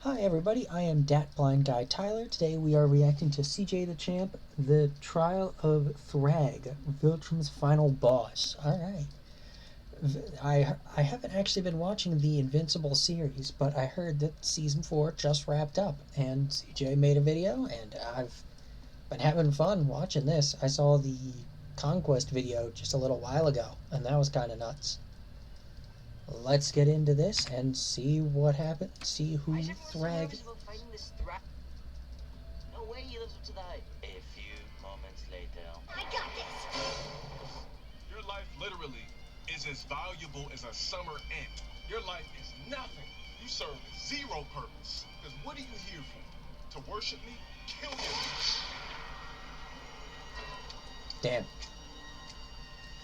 Hi everybody, I am Dat Blind Guy Tyler. Today we are reacting to CJ the Champ, the trial of Thragg, Viltrum's final boss. Alright. I haven't actually been watching the Invincible series, but I heard that Season 4 just wrapped up, and CJ made a video, and I've been having fun watching this. I saw the Conquest video just a little while ago, and that was kind of nuts. Let's get into this and see what happens. See who Thragg. No way he lives up to the hype. A few moments later. I got this! Your life literally is as valuable as a summer ant. Your life is nothing. You serve zero purpose. Because what are you here for? To worship me? Kill yourself. Damn.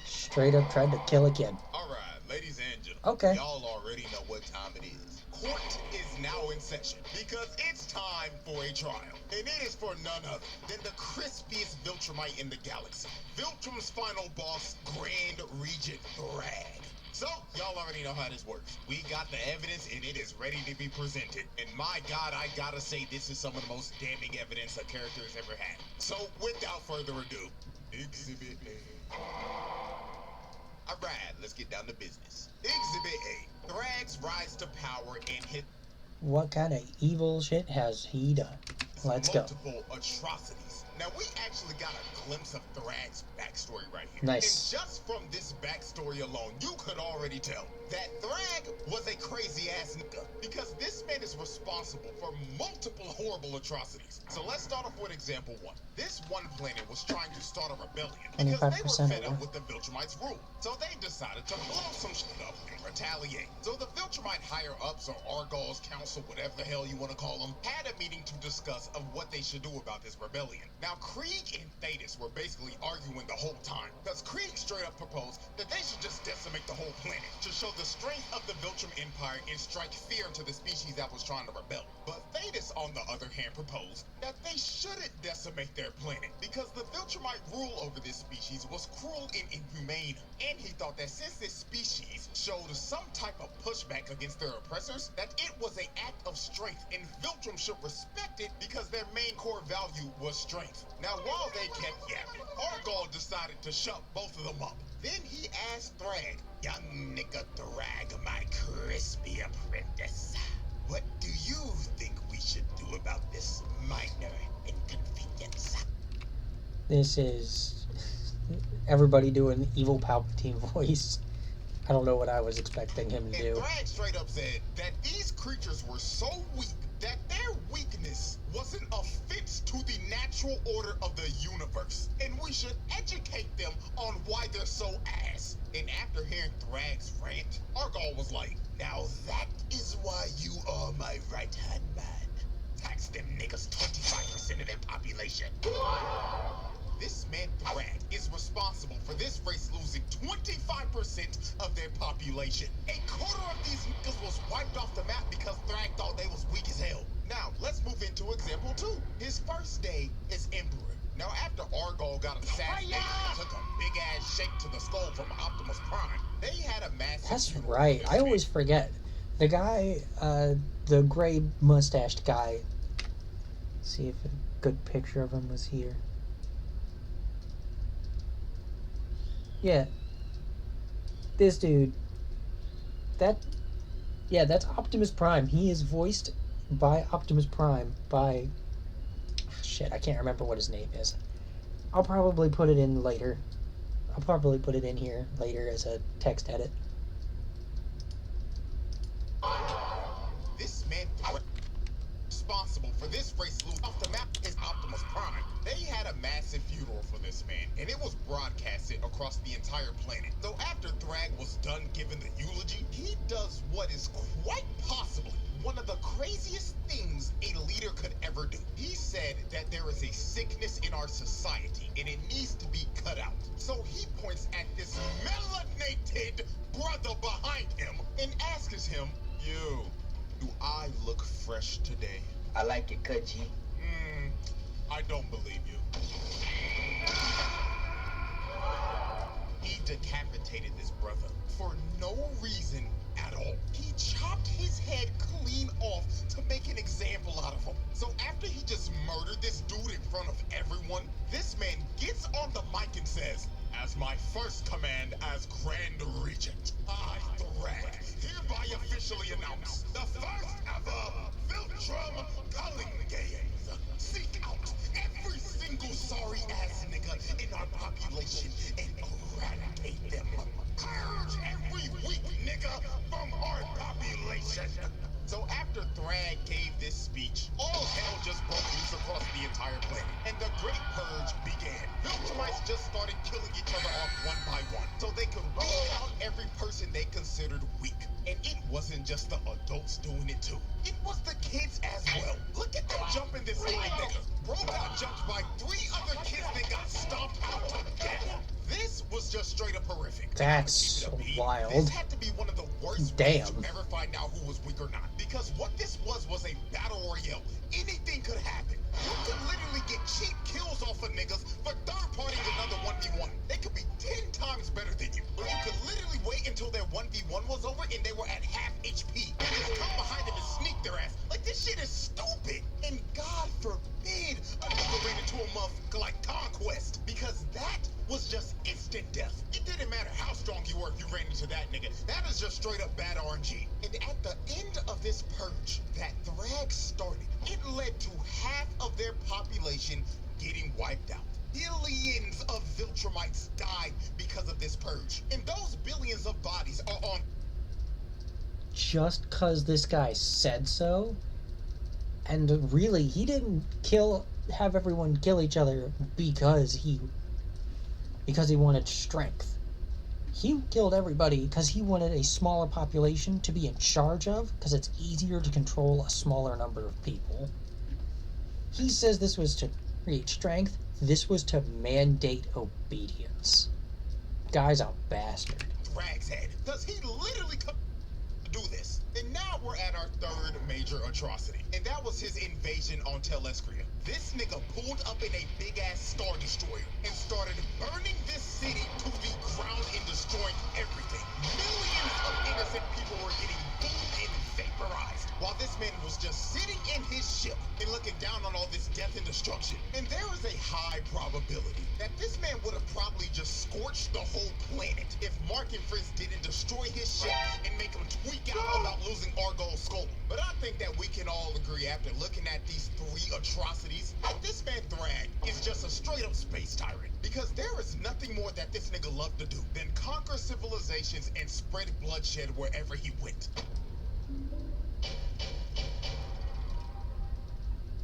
Straight up tried to kill a kid. Alright, ladies and gentlemen. Okay. Y'all already know what time it is. Court is now in session because it's time for a trial. And it is for none other than the crispiest Viltrumite in the galaxy. Viltrum's final boss, Grand Regent Thragg. So, y'all already know how this works. We got the evidence and it is ready to be presented. And my God, I gotta say this is some of the most damning evidence a character has ever had. So, without further ado, Exhibit A. Alright, let's get down to business. Exhibit A. Thragg's rise to power and his What kind of evil shit has he done? Let's go. multiple atrocities. Now, we actually got a glimpse of Thragg's backstory right here. Nice. And just from this backstory alone, you could already tell that Thragg was a crazy-ass nigga, because this man is responsible for multiple horrible atrocities. So let's start off with example 1. This one planet was trying to start a rebellion because they were fed up with the Viltrumites' rule. So they decided to blow some shit up and retaliate. So the Viltrumite higher-ups, or Argall's council, whatever the hell you want to call them, had a meeting to discuss of what they should do about this rebellion. Now, Krieg and Thetis were basically arguing the whole time, because Krieg straight up proposed that they should just decimate the whole planet to show the strength of the Viltrum Empire and strike fear into the species that was trying to rebel. But Thetis, on the other hand, proposed that they shouldn't decimate their planet, because the Viltrumite rule over this species was cruel and inhumane, and he thought that since this species showed some type of pushback against their oppressors, that it was an act of strength, and Viltrum should respect it because their main core value was strength. Now, while they kept yapping, Argall decided to shut both of them up. Then he asked Thragg, "Young nigga Thragg, my crispy apprentice, what do you think we should do about this minor inconvenience?" This is everybody doing evil Palpatine voice. I don't know what I was expecting him to do. And Thragg straight up said that these creatures were so weak that their weakness was an offense to the natural order of the universe, and we should educate them on why they're so ass. And after hearing Thragg's rant, Argall was like, "Now that is why you are my right-hand man. Tax them niggas 25% of their population." This man Thragg is responsible for this race losing 25% of their population. A quarter of these niggas was wiped off the map because Thragg thought they was weak as hell. Now, let's move into example 2. His first day as Emperor. Now, after Argall got assassinated and took a big-ass shake to the skull from Optimus Prime, they had a massive... That's right. I always forget. The guy, the gray mustached guy. Let's see if a good picture of him was here. Yeah. This dude. That's Optimus Prime. He is voiced by Optimus Prime by... Shit, I can't remember what his name is. I'll probably put it in later. I'll probably put it in here later as a text edit. This man responsible for this race lose off the map is Optimus Prime. They had a massive funeral for this man, and it was broadcasted across the entire planet. So after Thragg was done giving the eulogy, he does what is quite possibly one of the craziest things a leader could ever do. He said that there is a sickness in our society, and it needs to be cut out. So he points at this melanated brother behind him and asks him, do I look fresh today?" I like it, cut G. I don't believe you. He decapitated this brother for no reason at all. He chopped his head clean off to make an example front of everyone, this man gets on the mic and says, "As my first command as Grand Regent, I, Thragg, hereby officially announce the first ever Viltrum Culling Games. Seek out every single sorry-ass nigga in our population and eradicate them. Purge every weak nigga from our population." So after Thragg gave this speech, all hell just broke loose across the entire planet, and the Great Purge began. Viltrumites just started killing each other off one by one, so they could weed out every person they considered weak. And it wasn't just the adults doing it too. It was the kids as well. Look at them jumping this little nigga. Bro got jumped by 3 other kids that got stomped out to death. This was just straight up horrific. That's wild. This had to be one of the worst Damn. ways to ever find out who was weak or not. Because what this was a battle royale. Anything could happen. You could literally get cheap kills off of niggas for third-partying another 1v1. They could be 10 times better than you. Or you could literally wait until their 1v1 was over and they were at half HP. And just come behind them and sneak their ass. Like, this shit is stupid. And God forbid a nigga ran into a motherfucker like Conquest. Because that was just instant death. It didn't matter how strong you were if you ran into that nigga. That is just straight up bad RNG. And at the end of this purge that Thragg started, it led to half of their population getting wiped out. Billions of Viltrumites died because of this purge. And those billions of bodies are on... Just cause this guy said so, and really, he didn't have everyone kill each other because he wanted strength. He killed everybody because he wanted a smaller population to be in charge of, because it's easier to control a smaller number of people. He says this was to create strength. This was to mandate obedience. Guy's a bastard. Thragg's head. Does he literally do this? And now we're at our third major atrocity, and that was his invasion on Telescria. This nigga pulled up in a big-ass Star Destroyer and started burning this city to the ground and destroying everything. Millions of innocent people were getting burned and vaporized, while this man was just sitting in his ship and looking down on all this death and destruction. And there is a high probability that this man would have probably just scorched the whole planet if Mark and Fritz didn't destroy his ship and make him tweak out about losing Argo's skull. But I think that we can all agree after looking at these 3 atrocities that this man Thragg is just a straight up space tyrant. Because there is nothing more that this nigga loved to do than conquer civilizations and spread bloodshed wherever he went.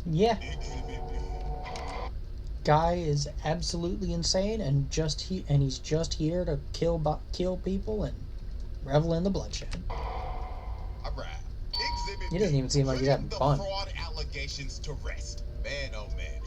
Yeah. Guy is absolutely insane, and he's just here to kill people and revel in the bloodshed. Alright. He doesn't even seem like he's having fun. The fraud allegations to rest. Man, oh man.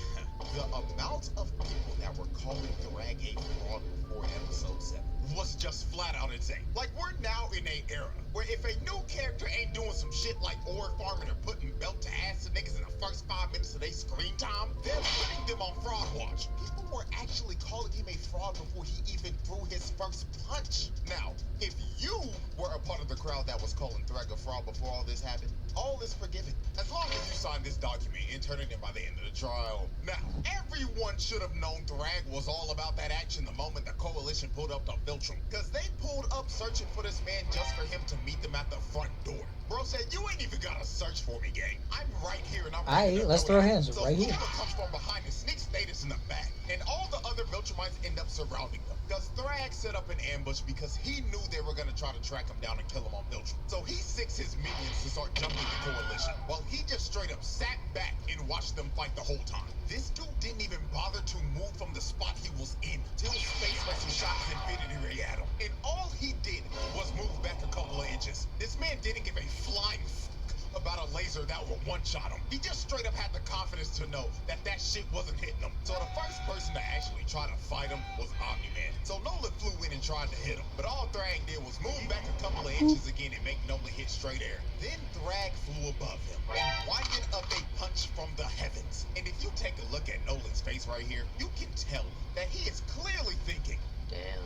The amount of people that were calling Thragg a fraud before episode 7 was just flat out insane. Like, we're now in a era where if a new character ain't doing some shit like ore farming or putting belt to ass to niggas in the first 5 minutes of their screen time, they're putting them on fraud watch. People were actually calling him a fraud before he even threw his first punch. Now, if you were a part of the crowd that was calling Thragg a fraud before all this happened, all is forgiven. As long as you sign this document and turn it in by the end of the trial. Now, everyone should have known Thragg was all about that action the moment the coalition pulled up to Viltrum. Because they pulled up searching for this man just for him to meet them at the front door. Bro said, you ain't even gotta search for me, gang. I'm right here and I'm Aight, let's throw hands right here. So comes from behind and sneaks status in the back. And all the other Viltrumites end up surrounding them. Because Thragg set up an ambush because he knew they were gonna try to track him down and kill him on Viltrum. So he sicks his minions to start jumping the coalition, while he just straight up sat back and watched them fight the whole time. This dude didn't even bother to move from the spot he was in till Space Wrestle shot his Infinity Ray at him. And all he did was move back a couple of inches. This man didn't give a flying fuck about a laser that would one-shot him. He just straight up had the confidence to know that that shit wasn't hitting him. So the first person to actually try to fight him was Omni-Man. So Nolan flew in and tried to hit him. But all Thragg did was move back a couple of inches again and make Nolan hit straight air. Then Thragg flew above him and winded up a punch from the heavens. And if you take a look at Nolan's face right here, you can tell that he is clearly thinking, Damn.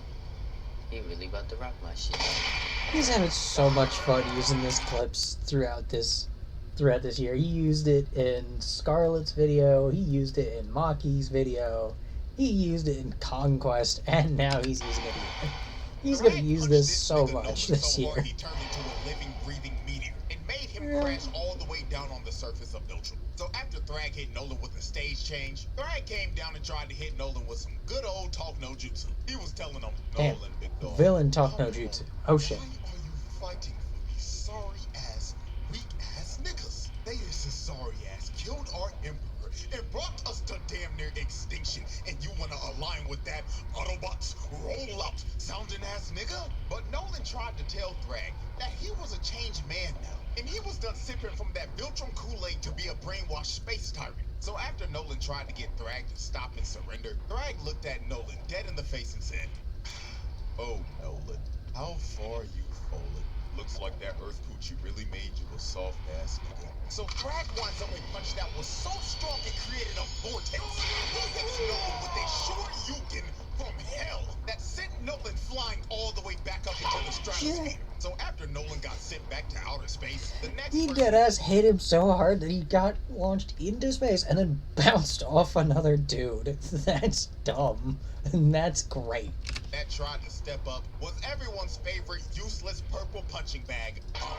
He really about to rock my shit. He's having so much fun using these clips throughout this throughout this year. He used it in Scarlet's video, he used it in Maki's video, he used it in Conquest, and now he's using it here. He's gonna use this so much this year. He turned into a living, breathing meteor and made him crash all the way down on the surface of Viltrum. So after Thragg hit Nolan with a stage change, Thragg came down and tried to hit Nolan with some good old talk no jutsu. He was telling him, Nolan, big dog, villain talk no jutsu. Oh shit. why are you fighting for these sorry-ass, weak-ass niggas? They is a sorry-ass, killed our emperor and brought us to damn near extinction, and you wanna align with that Autobots roll out sounding ass nigga? But Nolan tried to tell Thragg that he was a changed man now, and he was done sipping from that Viltrum Kool-Aid to be a brainwashed space tyrant. So after Nolan tried to get Thragg to stop and surrender, Thragg looked at Nolan dead in the face and said, "Oh, Nolan, how far you've fallen. Looks like that Earth Coochie really made you a soft-ass nigga." So Thragg winds up a punch that was so strong it created a vortex. He hits Nolan with a sure Yukin from hell that sent Nolan flying all the way back up into the stratosphere. So after Nolan got sent back to outer space, the next He person deadass hit him so hard that he got launched into space and then bounced off another dude. That's dumb. And that's great. that tried to step up was everyone's favorite useless purple punching bag, Oliver.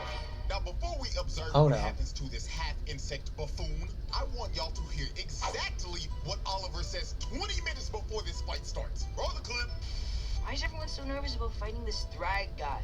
Now, before we observe what happens to this half-insect buffoon, I want y'all to hear exactly what Oliver says 20 minutes before this fight starts. Roll the clip. Why is everyone so nervous about fighting this Thragg guy?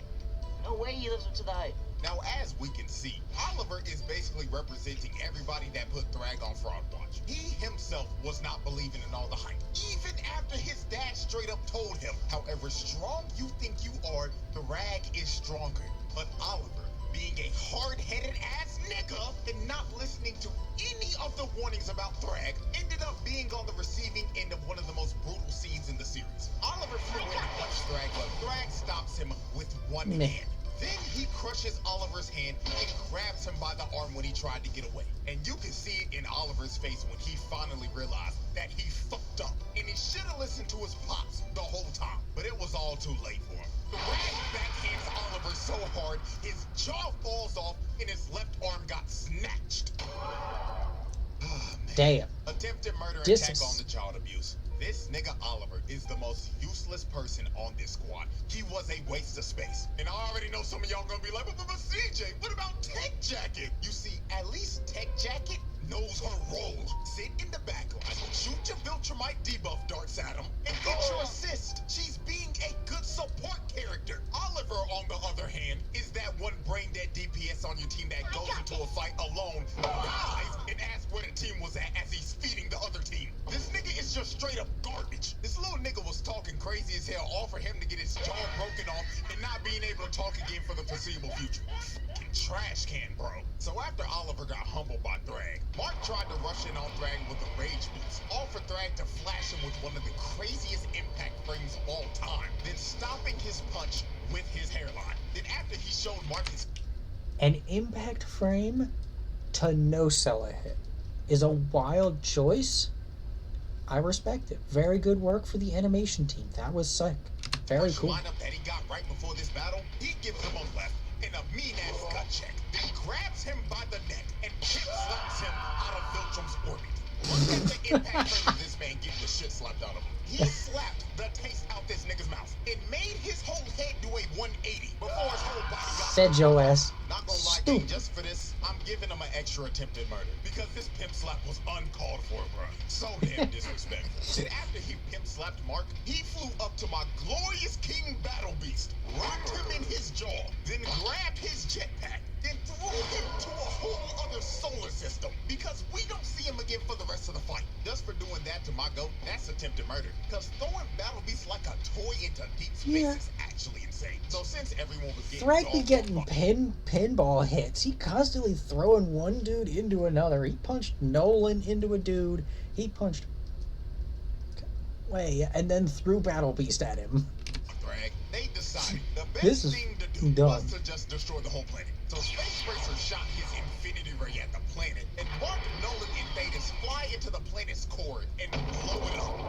No way he lives up to the hype. Now, as we can see, Oliver is basically representing everybody that put Thragg on Fraud Watch. He himself was not believing in all the hype, even after his dad straight up told him, however strong you think you are, Thragg is stronger. But Oliver, being a hard-headed ass nigga and not listening to any of the warnings about Thragg, ended up being on the receiving end of one of the most brutal scenes in the series. Oliver flew in to punch Thragg, but Thragg stops him with one hand. Then he crushes Oliver's hand and grabs him by the arm when he tried to get away. And you can see it in Oliver's face when he finally realized that he fucked up. And he should have listened to his pops the whole time. But it was all too late for him. Thragg backhands Oliver so hard, his jaw falls off and his left arm got snatched. Damn. Attempted murder and attack on the child abuse. This nigga Oliver is the most useless person on this squad. He was a waste of space. And I already know some of y'all gonna be like, but CJ, what about Tech Jacket? You see, at least Tech Jacket knows her role. Sit in the back line, shoot your Viltrumite debuff darts at him, and get your assist. She's being a good support character. Oliver, on the other hand, is that one brain-dead DPS on your team that goes into a fight alone, dies, and asks where the team was at as he's feeding the other team. This nigga is just straight up garbage. This little nigga was talking crazy as hell, all for him to get his jaw broken off and not being able to talk again for the foreseeable future. Fucking trash can, bro. So after Oliver got humbled by Thragg, Mark tried to rush in on Thragg with a rage boost, all for Thragg to flash him with one of the craziest impact frames of all time, then stopping his punch with his hairline. Then after he showed Mark his... An impact frame to no-sell a hit is a wild choice. I respect it. Very good work for the animation team. That was sick. Very cool. Lineup that he got right before this battle, he gives him a left and a mean-ass gut check, then grabs him by the neck and slaps him out of Viltrum's orbit. Look at the impact frame of this man getting the shit slapped out of him. He slapped the taste out this nigga's mouth. It made his whole head do a 180 before his whole body got... Said your ass. Not gonna lie, King, just for this, I'm giving him an extra attempted murder. Because this pimp slap was uncalled for, bro. So damn disrespectful. Then after he pimp slapped Mark, he flew up to my glorious King Battle Beast, rocked him in his jaw, then grabbed his jetpack, then threw him to a whole other solar system. Because we don't see him again for the rest of the fight. Just for doing that to my goat, that's attempted murder. Because throwing Battle Beast like a toy into deep space is actually insane. So since everyone was getting... Thragg be getting pinball hits. He constantly throwing one dude into another. He punched Nolan into a dude. He punched... and then threw Battle Beast at him. Thragg, they decided the best thing to do was to just destroy the whole planet. So Space Racer shot his infinity ray at the planet, and Mark, Nolan, and Thetis fly into the planet's core and blow it up.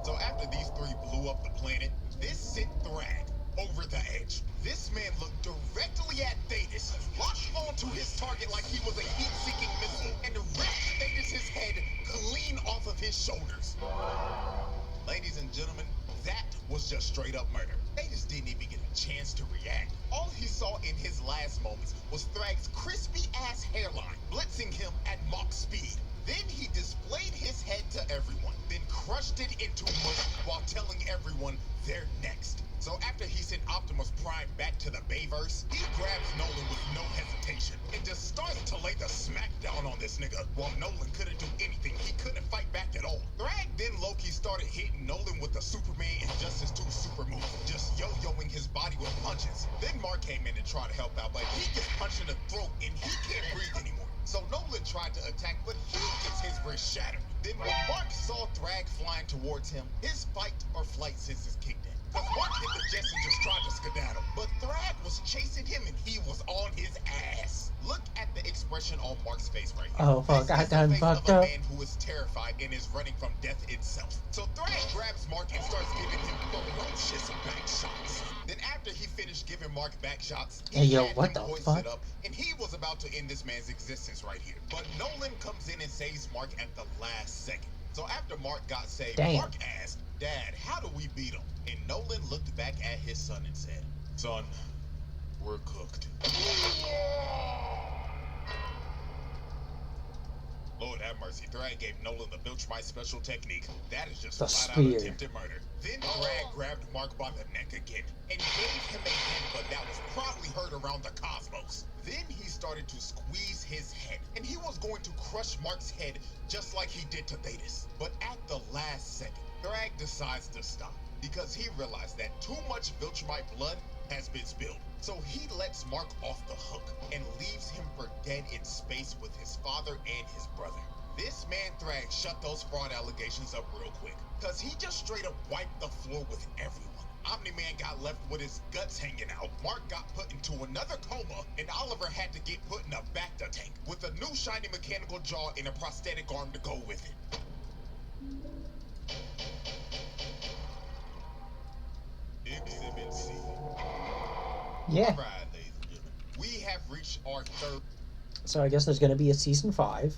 So after these three blew up the planet, this sent Thragg over the edge. This man looked directly at Thetis, locked onto his target like he was a heat-seeking missile, and ripped Thetis' head clean off of his shoulders. Ladies and gentlemen, that was just straight up murder. Thetis didn't even get a chance to react. All he saw in his last moments was Thragg's crispy-ass hairline, blitzing him at Mach speed. Then he displayed his head to everyone, then crushed it into mush while telling everyone they're next. So after he sent Optimus Prime back to the Bayverse, he grabs Nolan with no hesitation and just starts to lay the smackdown on this nigga. While Nolan couldn't do anything, he couldn't fight back at all. Thragg then low-key started hitting Nolan with the Superman Injustice 2 super move, just yo-yoing his body with punches. Then Mark came in and tried to help out, but he gets punched in the throat and he can't breathe anymore. So Nolan tried to attack, but he gets his wrist shattered. Then when Mark saw Thragg flying towards him, his fight or flight senses kicked in. Because Mark hit the jets and just tried to skedaddle, but Thragg was chasing him and he was on his ass. Look at the expression on Mark's face right here. Oh fuck, I done fucked up. A man who is terrified and is running from death itself. So Thragg grabs Mark and starts giving him ferocious back shots. Then after he finished giving Mark back shots, he had what him the hoisted fuck? up, and he was about to end this man's existence right here. But Nolan comes in and saves Mark at the last second. So after Mark got saved, Damn. Mark asked, "Dad, how do we beat him?" And Nolan looked back at his son and said, "Son, we're cooked." Lord have mercy, Thragg gave Nolan the Viltrumite special technique. That is just The flat spear. out attempted murder. Then Thragg grabbed Mark by the neck again and gave him a headbutt that was probably heard around the cosmos. Then he started to squeeze his head, and he was going to crush Mark's head just like he did to Thetis. But at the last second, Thragg decides to stop because he realized that too much Viltrumite blood has been spilled. So he lets Mark off the hook and leaves him for dead in space with his father and his brother. This man Thragg shut those fraud allegations up real quick, cause he just straight up wiped the floor with everyone. Omni-Man got left with his guts hanging out, Mark got put into another coma, and Oliver had to get put in a Bacta tank with a new shiny mechanical jaw and a prosthetic arm to go with it. Exhibit C. Yeah. Alright, ladies and gentlemen, we have reached our third So I guess there's gonna be a season 5.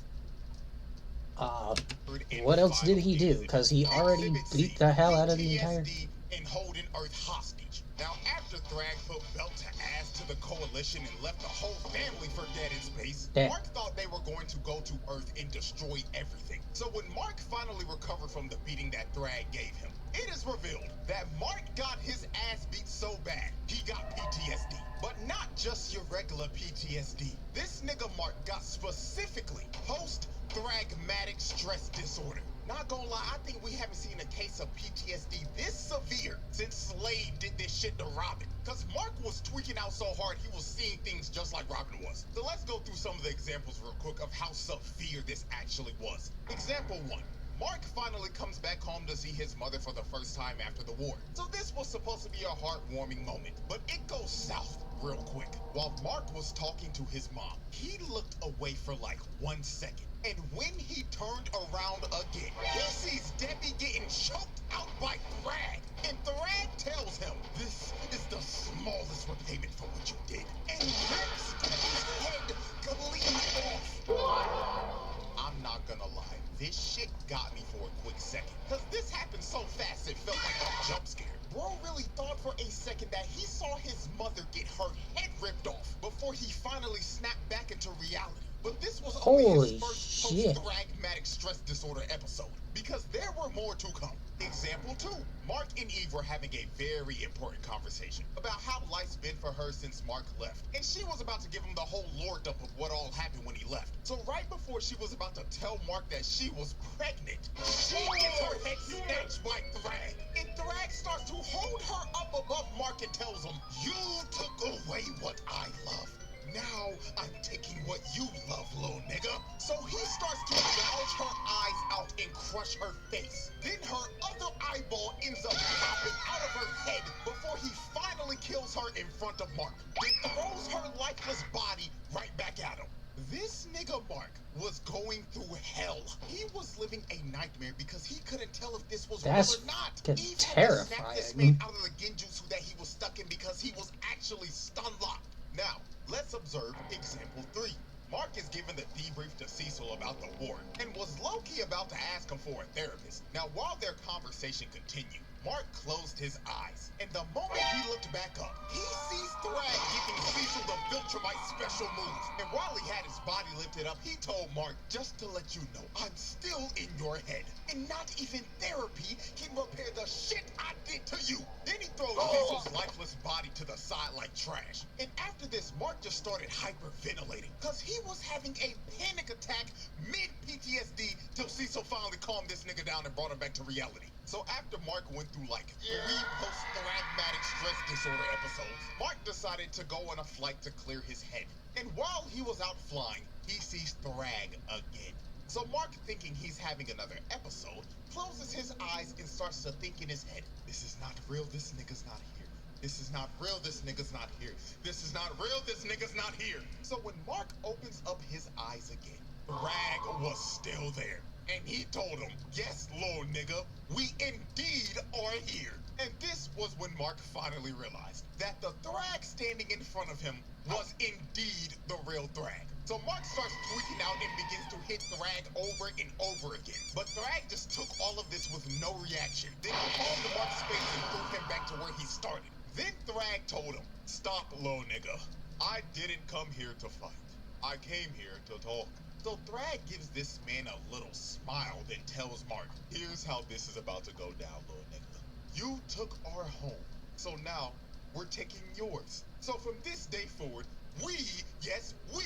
and What else did final he do? exhibit. Because he already Exhibit beat C, the hell out of the entire... PTSD and holding Earth hostage. Now, after Thragg put belt to ass to the coalition and left the whole family for dead in space, Damn. Mark thought they were going to go to Earth and destroy everything. So when Mark finally recovered from the beating that Thragg gave him, it is revealed that Mark got his ass beat so bad, he got PTSD. But not just your regular PTSD. This nigga Mark got specifically post-thragmatic stress disorder. Not gonna lie, I think we haven't seen a case of PTSD this severe since Slade did this shit to Robin. Cause Mark was tweaking out so hard he was seeing things just like Robin was. So let's go through some of the examples real quick of how severe this actually was. Example 1. Mark finally comes back home to see his mother for the first time after the war. So this was supposed to be a heartwarming moment, but it goes south real quick. While Mark was talking to his mom, he looked away for like 1 second. And when he turned around again, he sees Debbie getting choked out by Thragg. And Thragg tells him, "This is the smallest repayment for what you did." And rips Debbie's head clean off. I'm not gonna lie, this shit got me for a quick second. Cause this happened so fast it felt like a jump scare. Bro really thought for a second that he saw his mother get her head ripped off before he finally snapped back into reality. But this was only Holy his first shit. post-thragmatic stress disorder episode, because there were more to come. Example 2. Mark and Eve were having a very important conversation about how life's been for her since Mark left, and she was about to give him the whole lore dump of what all happened when he left. So right before she was about to tell Mark that she was pregnant, she gets her head snatched by Thragg, and Thragg starts to hold her up above Mark and tells him, "You took away what I love. Now I'm taking what you love, little nigga." So he starts to gouge her eyes out and crush her face. Then her other eyeball ends up popping out of her head before he finally kills her in front of Mark. Then throws her lifeless body right back at him. This nigga Mark was going through hell. He was living a nightmare because he couldn't tell if this was That's real or not. fucking Eve had to snap this man terrifying. out of the genjutsu that he was stuck in because he was actually stun locked. Now, let's observe example 3. Mark is given the debrief to Cecil about the war and was low-key about to ask him for a therapist. Now, while their conversation continued, Mark closed his eyes, and the moment he looked back up, he sees Thragg giving Cecil the Viltrumite special moves. And while he had his body lifted up, he told Mark, just to let you know, I'm still in your head, and not even therapy can repair the shit I did to you. Then he throws Cecil's lifeless body to the side like trash. And after this, Mark just started hyperventilating, because he was having a panic attack mid-PTSD till Cecil finally calmed this nigga down and brought him back to reality. So after Mark went through like 3 post-thragmatic stress disorder episodes, Mark decided to go on a flight to clear his head. And while he was out flying, he sees Thragg again. So Mark, thinking he's having another episode, closes his eyes and starts to think in his head, this is not real, this nigga's not here. This is not real, this nigga's not here. This is not real, this nigga's not here. So when Mark opens up his eyes again, Thragg was still there. And he told him, yes, little nigga, we indeed are here. And this was when Mark finally realized that the Thragg standing in front of him was indeed the real Thragg. So Mark starts tweaking out and begins to hit Thragg over and over again. But Thragg just took all of this with no reaction. Then he palmed Mark's face and threw him back to where he started. Then Thragg told him, stop, little nigga. I didn't come here to fight. I came here to talk. So Thragg gives this man a little smile, then tells Mark, here's how this is about to go down, little nigga. You took our home, so now we're taking yours. So from this day forward, we, yes, we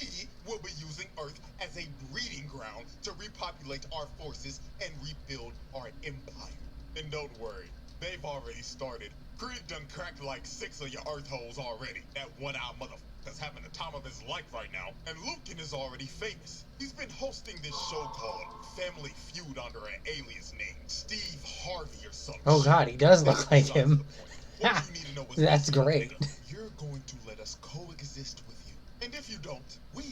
will be using Earth as a breeding ground to repopulate our forces and rebuild our empire. And don't worry, they've already started. Krieg done cracked like 6 of your Earth holes already. That one-eyed motherfucker's having the time of his life right now. And Lucan is already famous. He's been hosting this show called Family Feud under an alias named Steve Harvey or something. Oh god, he does look like him. What you need to know is That's this, great. nigga. You're going to let us coexist with you. And if you don't, we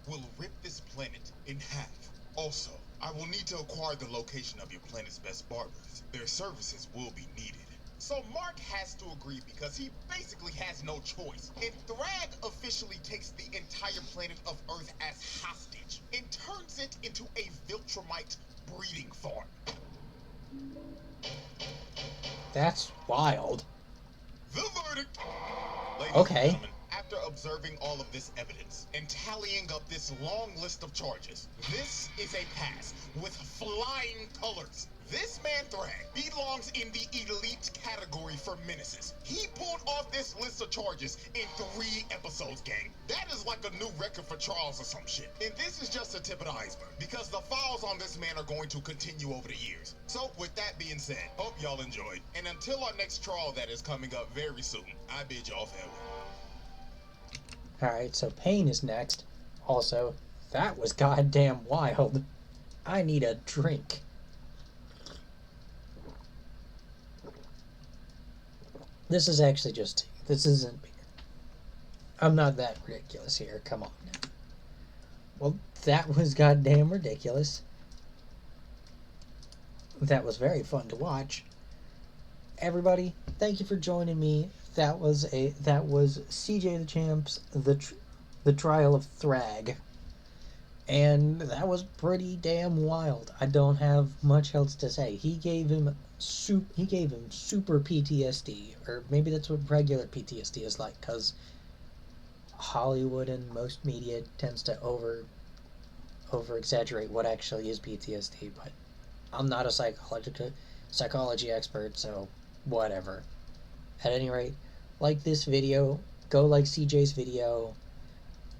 will rip this planet in half. Also, I will need to acquire the location of your planet's best barbers. Their services will be needed. So Mark has to agree because he basically has no choice. And Thragg officially takes the entire planet of Earth as hostage and turns it into a Viltrumite breeding farm. That's wild. The verdict. Ladies Okay. and gentlemen, after observing all of this evidence and tallying up this long list of charges, this is a pass with flying colors. This man Thragg belongs in the elite category for menaces. He pulled off this list of charges in 3 episodes, gang. That is like a new record for trials or some shit. And this is just the tip of the iceberg, because the files on this man are going to continue over the years. So with that being said, hope y'all enjoyed. And until our next trial that is coming up very soon, I bid y'all farewell. Alright, so Pain is next. Also, that was goddamn wild. I need a drink. This is actually just tea. This isn't beer. I'm not that ridiculous here. Come on now. Well, that was goddamn ridiculous. That was very fun to watch. Everybody, thank you for joining me. That was CJ the Champ's the Trial of Thragg. And that was pretty damn wild. I don't have much else to say. He gave him super PTSD, or maybe that's what regular PTSD is like, because Hollywood and most media tends to over exaggerate what actually is PTSD. But I'm not a psychology expert, so whatever. At any rate, like this video, go like CJ's video.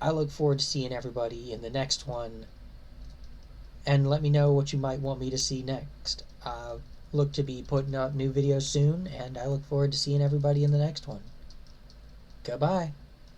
I look forward to seeing everybody in the next one, and let me know what you might want me to see next. Look to be putting out new videos soon, and I look forward to seeing everybody in the next one. Goodbye.